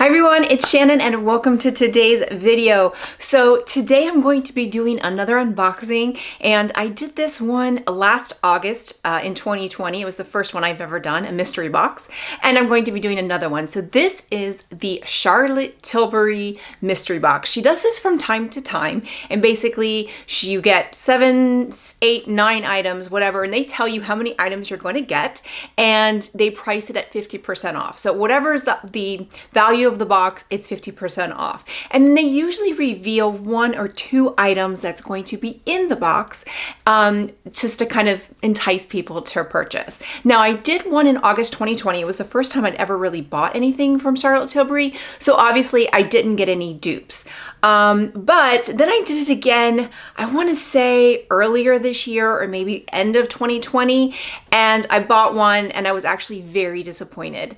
Hi everyone, it's Shannon and welcome to today's video. So today I'm going to be doing another unboxing, and I did this one last August in 2020. It was the first one I've ever done, a mystery box, and I'm going to be doing another one. So this is the Charlotte Tilbury mystery box. She does this from time to time, and basically you get 7, 8, 9 items, whatever, and they tell you how many items you're going to get, and they price it at 50% off. So whatever is the value of the box, it's 50% off. And then they usually reveal 1 or 2 items that's going to be in the box, just to kind of entice people to purchase. Now, I did one in August 2020. It was the first time I'd ever really bought anything from Charlotte Tilbury. So obviously I didn't get any dupes. But then I did it again, I want to say earlier this year or maybe end of 2020. And I bought one and I was actually very disappointed.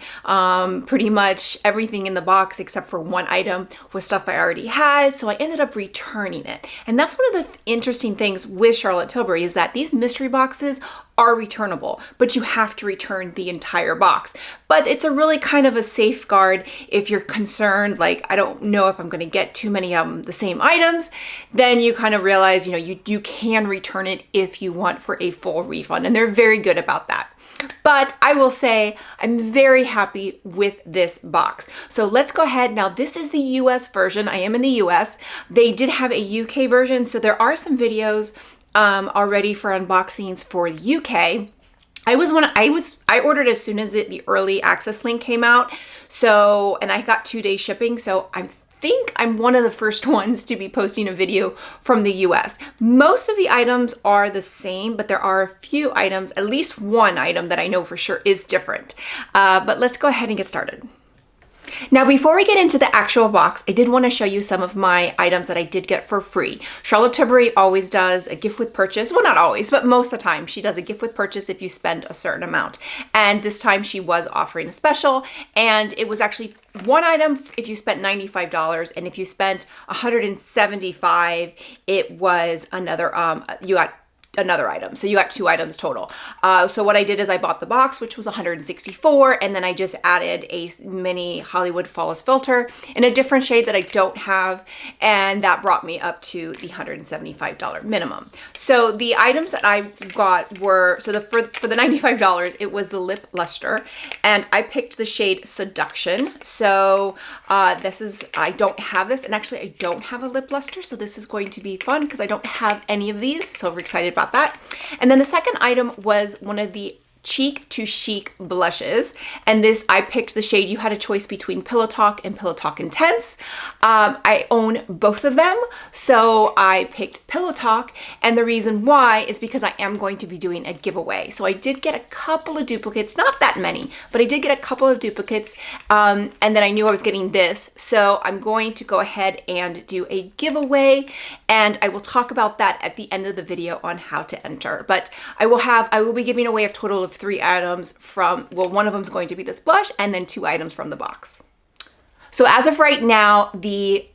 Pretty much everything in the box except for 1 item was stuff I already had. So I ended up returning it. And that's one of the interesting things with Charlotte Tilbury is that these mystery boxes are returnable, but you have to return the entire box. But it's a really kind of a safeguard if you're concerned, like, I don't know if I'm going to get too many the same items, then you kind of realize, you can return it if you want for a full refund. And they're very good about that. But I will say I'm very happy with this box. So let's go ahead. Now, this is the US version. I am in the US. They did have a UK version. So there are some videos already for unboxings for the UK. I ordered as soon as the early access link came out. So, and I got 2-day shipping. So I think I'm one of the first ones to be posting a video from the US. Most of the items are the same, but there are a few items, at least 1 item that I know for sure is different. But let's go ahead and get started. Now, before we get into the actual box, I did want to show you some of my items that I did get for free. Charlotte Tilbury always does a gift with purchase. Well, not always, but most of the time she does a gift with purchase if you spend a certain amount. And this time she was offering a special, and it was actually 1 item if you spent $95, and if you spent $175, it was another, you got another item. So you got 2 items total. So what I did is I bought the box, which was $164, and then I just added a mini Hollywood Flawless filter in a different shade that I don't have, and that brought me up to the $175 minimum. So the items that I got were, so for the $95, it was the lip luster, and I picked the shade Seduction. So I don't have this, and actually I don't have a lip luster, so this is going to be fun because I don't have any of these, so we're excited about that. And then the second item was one of the Cheek to Chic blushes, and this I picked the shade. You had a choice between Pillow Talk and Pillow Talk Intense. I own both of them, so I picked Pillow Talk, and the reason why is because I am going to be doing a giveaway. So I did get a couple of duplicates, not that many, but I did get a couple of duplicates, and then I knew I was getting this, so I'm going to go ahead and do a giveaway, and I will talk about that at the end of the video on how to enter. But I will be giving away a total of 3 items from, well, one of them is going to be this blush, and then 2 items from the box. So as of right now, the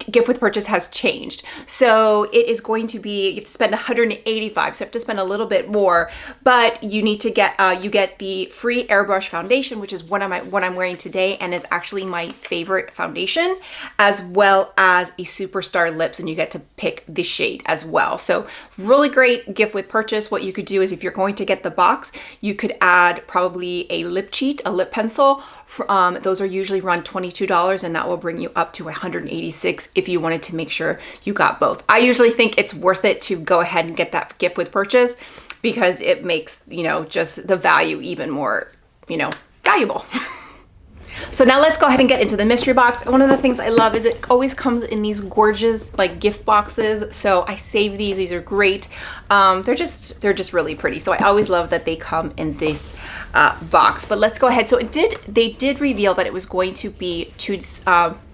gift with purchase has changed. So it is going to be, you have to spend $185, so you have to spend a little bit more, but you need to get, you get the free airbrush foundation, which is what I'm wearing today, and is actually my favorite foundation, as well as a superstar lips, and you get to pick the shade as well. So really great gift with purchase. What you could do is, if you're going to get the box, you could add probably a lip cheat, a lip pencil. Those are usually run $22, and that will bring you up to $186 if you wanted to make sure you got both. I usually think it's worth it to go ahead and get that gift with purchase because it makes, just the value even more, valuable. So now let's go ahead and get into the mystery box. One of the things I love is it always comes in these gorgeous like gift boxes. So I save these. These are great. They're just really pretty. So I always love that they come in this box. But let's go ahead. So they did reveal that it was going to be 2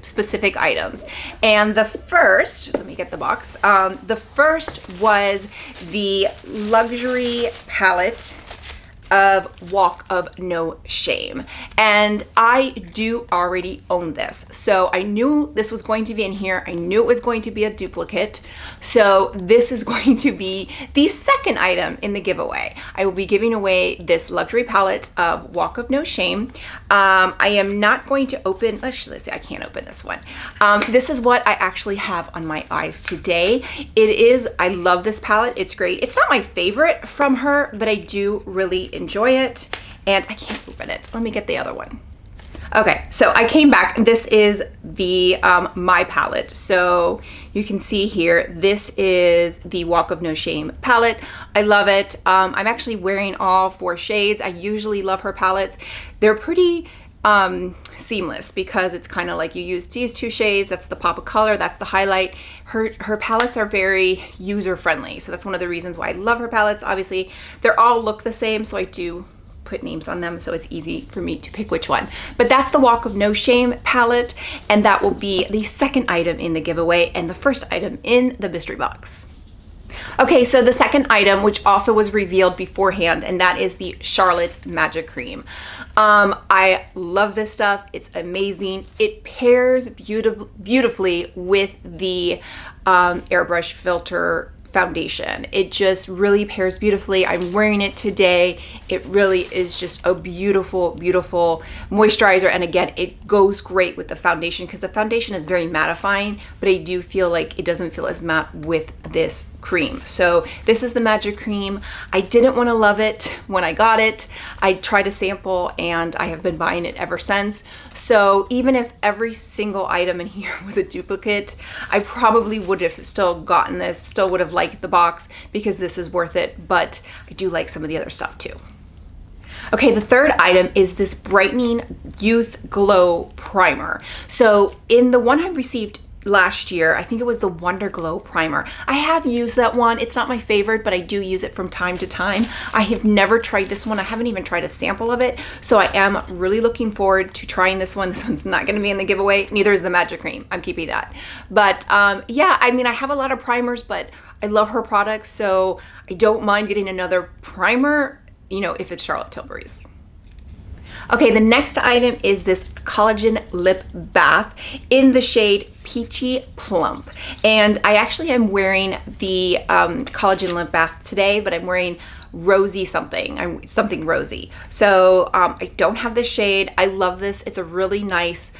specific items. And the first, let me get the box. The first was the luxury palette of Walk of No Shame. And I do already own this. So I knew this was going to be in here. I knew it was going to be a duplicate. So this is going to be the second item in the giveaway. I will be giving away this luxury palette of Walk of No Shame. I am not going to open, let's see, I can't open this one. This is what I actually have on my eyes today. I love this palette. It's great. It's not my favorite from her, but I do really enjoy it. And I can't open it. Let me get the other one. Okay, so I came back. This is the My palette. So you can see here, this is the Walk of No Shame palette. I love it. I'm actually wearing all 4 shades. I usually love her palettes. They're pretty seamless because it's kind of like you use these 2 shades. That's the pop of color. That's the highlight. Her palettes are very user friendly. So that's one of the reasons why I love her palettes. Obviously, they all look the same. So I do put names on them so it's easy for me to pick which one. But that's the Walk of No Shame palette, and that will be the second item in the giveaway and the first item in the mystery box. Okay, so the second item, which also was revealed beforehand, and that is the Charlotte Magic Cream. I love this stuff. It's amazing. It pairs beautifully with the airbrush filter foundation. It just really pairs beautifully. I'm wearing it today. It really is just a beautiful, beautiful moisturizer. And again, it goes great with the foundation because the foundation is very mattifying, but I do feel like it doesn't feel as matte with this cream. So this is the Magic Cream. I didn't want to love it when I got it. I tried a sample and I have been buying it ever since. So even if every single item in here was a duplicate, I probably would have still gotten this, still would have liked the box because this is worth it, but I do like some of the other stuff too. Okay, the third item is this Brightening Youth Glow Primer. So in the one I received last year, I think it was the Wonder Glow Primer. I have used that one. It's not my favorite, but I do use it from time to time. I have never tried this one. I haven't even tried a sample of it. So I am really looking forward to trying this one. This one's not going to be in the giveaway. Neither is the Magic Cream. I'm keeping that. But yeah, I mean, I have a lot of primers, but I love her products. So I don't mind getting another primer, you know, if it's Charlotte Tilbury's. Okay, the next item is this collagen lip bath in the shade Peachy Plump. And I actually am wearing the collagen lip bath today, but I'm wearing rosy something. Something rosy. So I don't have this shade. I love this. It's a really nice,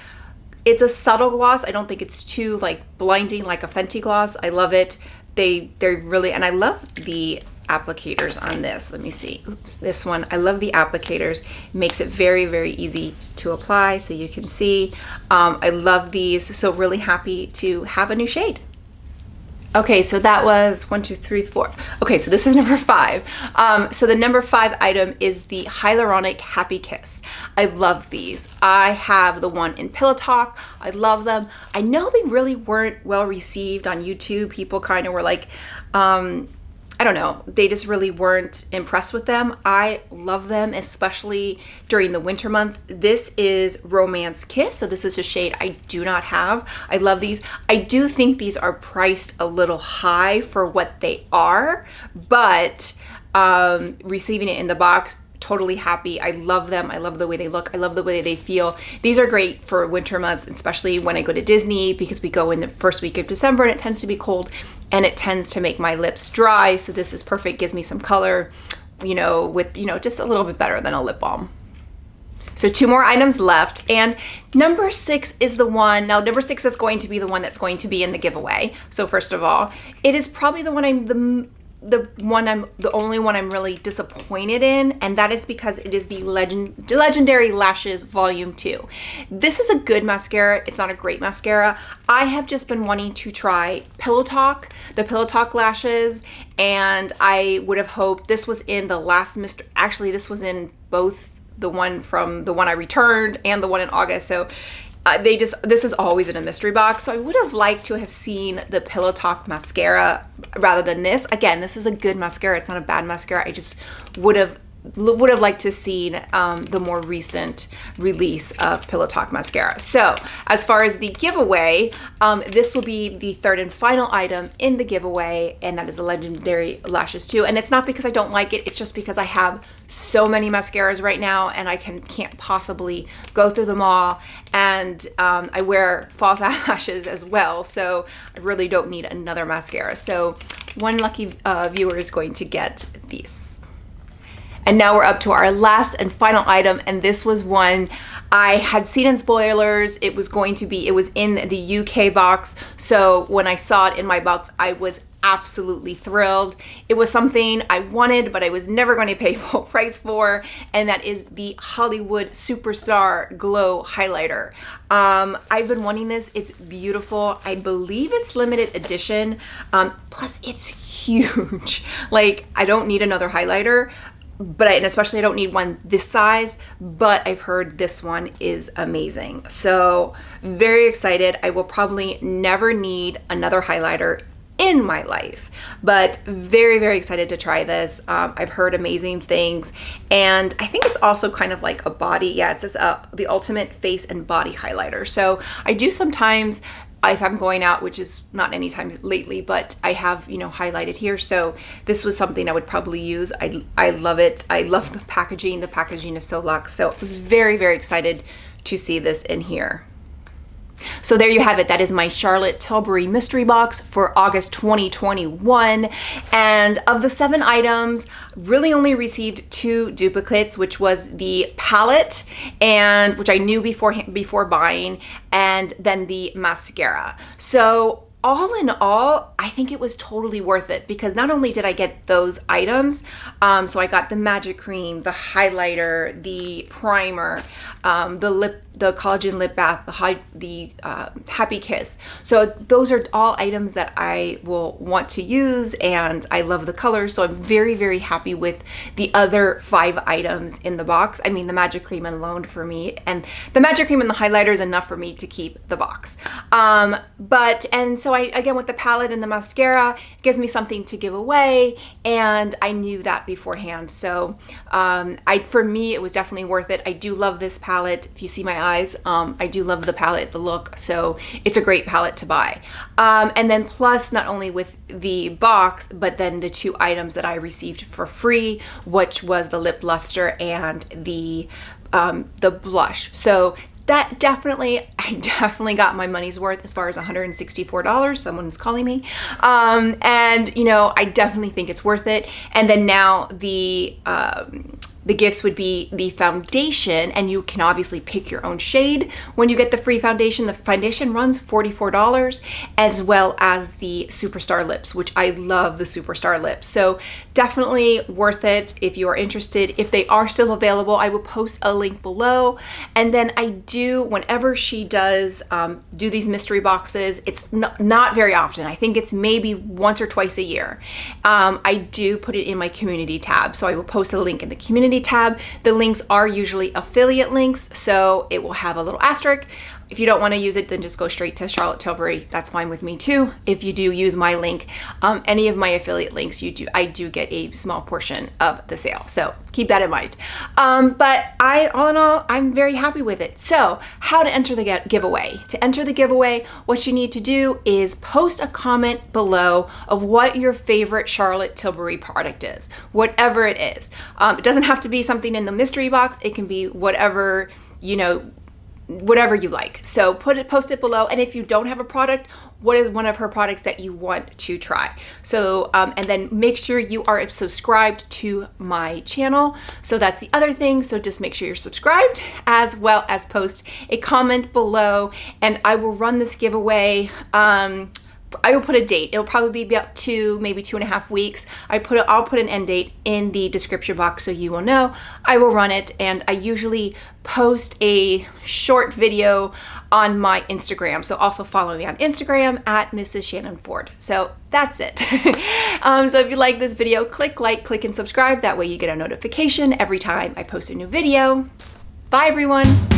it's a subtle gloss. I don't think it's too like blinding like a Fenty gloss. I love it. They're really, and I love the applicators on this. Let me see. Oops, this one. I love the applicators. It makes it very, very easy to apply, so you can see. I love these. So really happy to have a new shade. Okay, so that was 1, 2, 3, 4. Okay, so this is number 5. So the number 5 item is the Hyaluronic Happy Kiss. I love these. I have the one in Pillow Talk. I love them. I know they really weren't well received on YouTube. People kind of were like, I don't know, they just really weren't impressed with them. I love them, especially during the winter month. This is Romance Kiss, so this is a shade I do not have. I love these. I do think these are priced a little high for what they are, but receiving it in the box, totally happy. I love them. I love the way they look. I love the way they feel. These are great for winter months, especially when I go to Disney, because we go in the first week of December and it tends to be cold and it tends to make my lips dry. So this is perfect. Gives me some color, you know, with, you know, just a little bit better than a lip balm. So 2 more items left. And number 6 is the one, now number 6 is going to be the one that's going to be in the giveaway. So first of all, it is probably the one the only one I'm really disappointed in, and that is because it is the Legendary Lashes Volume 2. This is a good mascara. It's not a great mascara. I have just been wanting to try Pillow Talk, the Pillow Talk lashes, and I would have hoped this was in the last actually this was in both the one from the one I returned and the one in August. So this is always in a mystery box. So I would have liked to have seen the Pillow Talk mascara rather than this. Again, this is a good mascara. It's not a bad mascara. I just would have would have liked to seen the more recent release of Pillow Talk mascara. So as far as the giveaway, this will be the third and final item in the giveaway, and that is the Legendary Lashes 2. And it's not because I don't like it, it's just because I have so many mascaras right now and I can't possibly go through them all. And I wear false eyelashes as well, so I really don't need another mascara. So one lucky viewer is going to get these. And now we're up to our last and final item, and this was one I had seen in spoilers. It was in the UK box, so when I saw it in my box, I was absolutely thrilled. It was something I wanted, but I was never going to pay full price for, and that is the Hollywood Superstar Glow Highlighter. I've been wanting this. It's beautiful. I believe it's limited edition, plus it's huge. Like, I don't need another highlighter, and especially I don't need one this size, but I've heard this one is amazing. So very excited. I will probably never need another highlighter in my life, but very, very excited to try this. I've heard amazing things, and I think it's also kind of like a body. Yeah, it says the ultimate face and body highlighter. So I do sometimes, if I'm going out, which is not any time lately, but I have, highlighted here. So this was something I would probably use. I love it. I love the packaging. The packaging is so luxe. So I was very, very excited to see this in here. So there you have it. That is my Charlotte Tilbury mystery box for August 2021. And of the 7 items, really only received 2 duplicates, which was the palette, and which I knew before buying, and then the mascara. So all in all, I think it was totally worth it, because not only did I get those items, so I got the magic cream, the highlighter, the primer, the collagen lip bath, the happy kiss. So those are all items that I will want to use, and I love the colors. So I'm very, very happy with the other 5 items in the box. I mean, the magic cream alone for me, and the magic cream and the highlighter is enough for me to keep the box. So I, again, with the palette and the mascara, it gives me something to give away, and I knew that beforehand. So for me, it was definitely worth it. I do love this palette. If you see my eyes, I do love the palette, the look, so it's a great palette to buy. And then plus, not only with the box, but then the 2 items that I received for free, which was the lip luster and the blush. So I definitely got my money's worth as far as $164. Someone's calling me. And I definitely think it's worth it. And then now the gifts would be the foundation, and you can obviously pick your own shade when you get the free foundation. The foundation runs $44, as well as the Superstar lips, which I love the Superstar lips. So definitely worth it if you are interested. If they are still available, I will post a link below. And then I do, whenever she does do these mystery boxes, it's not very often. I think it's maybe once or twice a year. I do put it in my community tab. So I will post a link in the community tab. The links are usually affiliate links, so it will have a little asterisk. If you don't want to use it, then just go straight to Charlotte Tilbury. That's fine with me too. If you do use my link, any of my affiliate links, I do get a small portion of the sale. So keep that in mind. But all in all, I'm very happy with it. So how to enter the giveaway? To enter the giveaway, what you need to do is post a comment below of what your favorite Charlotte Tilbury product is, whatever it is. It doesn't have to be something in the mystery box. It can be whatever, whatever you like. So post it below. And if you don't have a product, what is one of her products that you want to try? So, and then make sure you are subscribed to my channel. So that's the other thing. So just make sure you're subscribed, as well as post a comment below, and I will run this giveaway. I will put a date. It'll probably be about maybe 2.5 weeks. I'll put an end date in the description box so you will know. I will run it, and I usually post a short video on my Instagram. So also follow me on Instagram at Mrs. Shannon Ford. So that's it. So if you like this video, click like, click and subscribe. That way you get a notification every time I post a new video. Bye everyone.